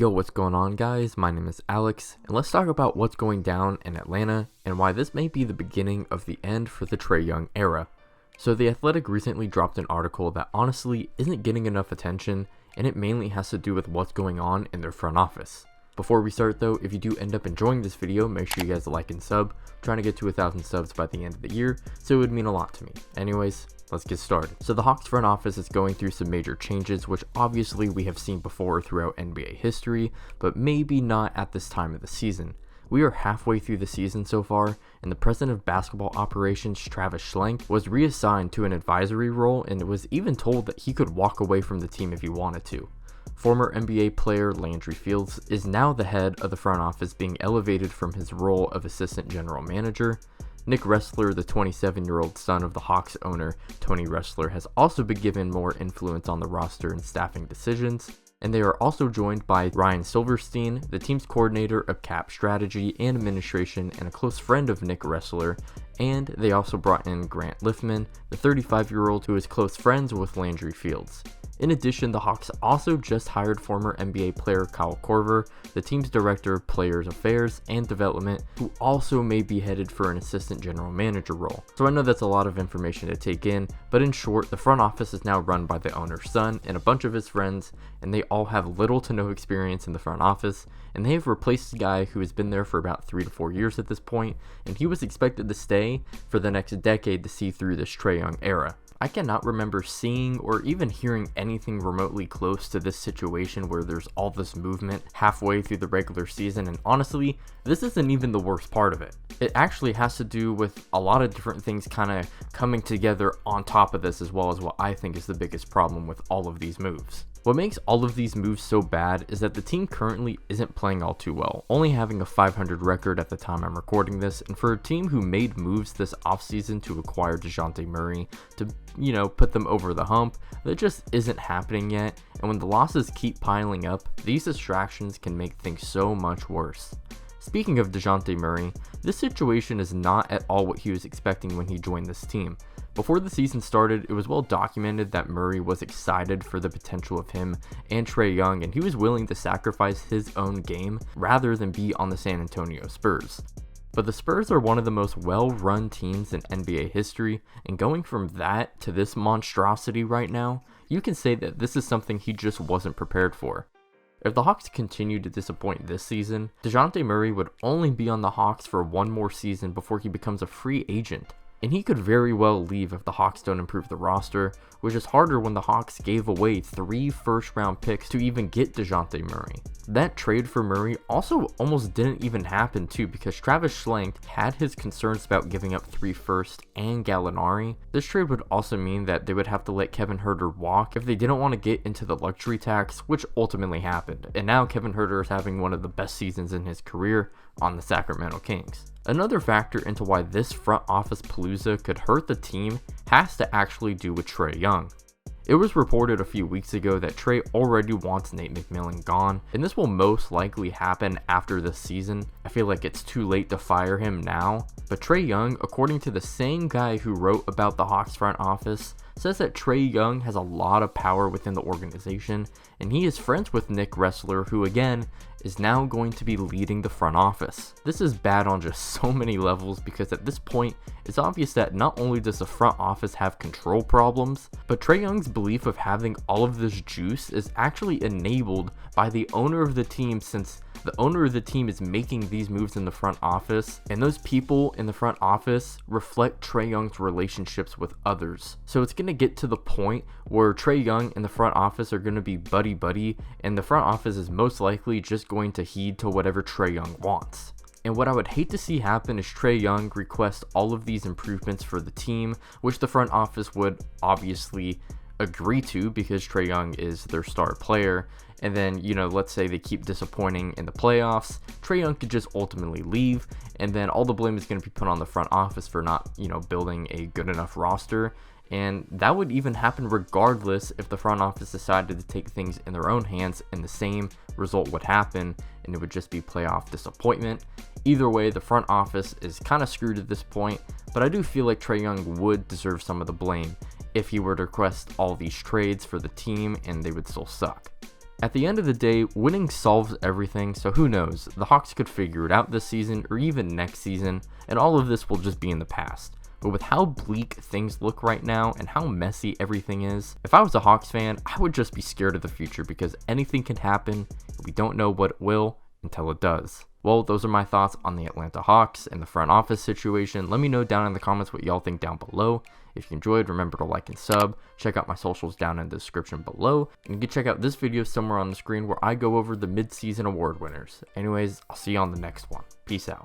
Yo, what's going on, guys? My name is Alex, and let's talk about what's going down in Atlanta and why this may be the beginning of the end for the Trae Young era. So The Athletic recently dropped an article that honestly isn't getting enough attention, and it mainly has to do with what's going on in their front office. Before we start though, if you do end up enjoying this video, make sure you guys like and sub. I'm trying to get to 1,000 subs by the end of the year, so it would mean a lot to me. Anyways, let's get started. So the Hawks front office is going through some major changes, which obviously we have seen before throughout NBA history, but maybe not at this time of the season. We are halfway through the season so far, and the president of basketball operations, Travis Schlenk, was reassigned to an advisory role and was even told that he could walk away from the team if he wanted to. Former NBA player Landry Fields is now the head of the front office, being elevated from his role of assistant general manager. Nick Ressler, the 27-year-old son of the Hawks owner Tony Ressler, has also been given more influence on the roster and staffing decisions. And they are also joined by Ryan Silverstein, the team's coordinator of cap strategy and administration and a close friend of Nick Ressler. And they also brought in Grant Liffman, the 35-year-old who is close friends with Landry Fields. In addition, the Hawks also just hired former NBA player Kyle Korver, the team's director of players affairs and development, who also may be headed for an assistant general manager role. So I know that's a lot of information to take in, but in short, the front office is now run by the owner's son and a bunch of his friends, and they all have little to no experience in the front office, and they have replaced a guy who has been there for about 3 to 4 years at this point, and he was expected to stay for the next decade to see through this Trae Young era. I cannot remember seeing or even hearing anything remotely close to this situation where there's all this movement halfway through the regular season, and honestly, this isn't even the worst part of it. It actually has to do with a lot of different things kind of coming together on top of this, as well as what I think is the biggest problem with all of these moves. What makes all of these moves so bad is that the team currently isn't playing all too well, only having a 500 record at the time I'm recording this, and for a team who made moves this offseason to acquire DeJounte Murray to, put them over the hump, that just isn't happening yet, and when the losses keep piling up, these distractions can make things so much worse. Speaking of DeJounte Murray, this situation is not at all what he was expecting when he joined this team. Before the season started, it was well documented that Murray was excited for the potential of him and Trae Young, and he was willing to sacrifice his own game rather than be on the San Antonio Spurs. But the Spurs are one of the most well-run teams in NBA history, and going from that to this monstrosity right now, you can say that this is something he just wasn't prepared for. If the Hawks continue to disappoint this season, DeJounte Murray would only be on the Hawks for one more season before he becomes a free agent. And he could very well leave if the Hawks don't improve the roster, which is harder when the Hawks gave away 3 first-round picks to even get DeJounte Murray. That trade for Murray also almost didn't even happen too, because Travis Schlenk had his concerns about giving up 3 firsts and Gallinari. This trade would also mean that they would have to let Kevin Huerter walk if they didn't want to get into the luxury tax, which ultimately happened. And now Kevin Huerter is having one of the best seasons in his career on the Sacramento Kings. Another factor into why this front office palooza could hurt the team has to actually do with Trae Young. It was reported a few weeks ago that Trae already wants Nate McMillan gone, and this will most likely happen after this season. I feel like it's too late to fire him now, but Trae Young, according to the same guy who wrote about the Hawks front office, says that Trae Young has a lot of power within the organization, and he is friends with Nick Ressler, who again is now going to be leading the front office. This is bad on just so many levels, because at this point it's obvious that not only does the front office have control problems, but Trae Young's belief of having all of this juice is actually enabled by the owner of the team, since the owner of the team is making these moves in the front office, and those people in the front office reflect Trae Young's relationships with others. So it's going to get to the point where Trae Young and the front office are going to be buddy-buddy, and the front office is most likely just going to heed to whatever Trae Young wants. And what I would hate to see happen is Trae Young request all of these improvements for the team, which the front office would obviously agree to because Trae Young is their star player. And then, let's say they keep disappointing in the playoffs, Trae Young could just ultimately leave, and then all the blame is going to be put on the front office for not, building a good enough roster. And that would even happen regardless if the front office decided to take things in their own hands, and the same result would happen, and it would just be playoff disappointment. Either way, the front office is kind of screwed at this point, but I do feel like Trae Young would deserve some of the blame if he were to request all these trades for the team and they would still suck. At the end of the day, winning solves everything, so who knows, the Hawks could figure it out this season or even next season, and all of this will just be in the past. But with how bleak things look right now and how messy everything is, if I was a Hawks fan, I would just be scared of the future because anything can happen, and we don't know what it will until it does. Well, those are my thoughts on the Atlanta Hawks and the front office situation. Let me know down in the comments what y'all think down below. If you enjoyed, remember to like and sub. Check out my socials down in the description below. And you can check out this video somewhere on the screen where I go over the mid-season award winners. Anyways, I'll see you on the next one. Peace out.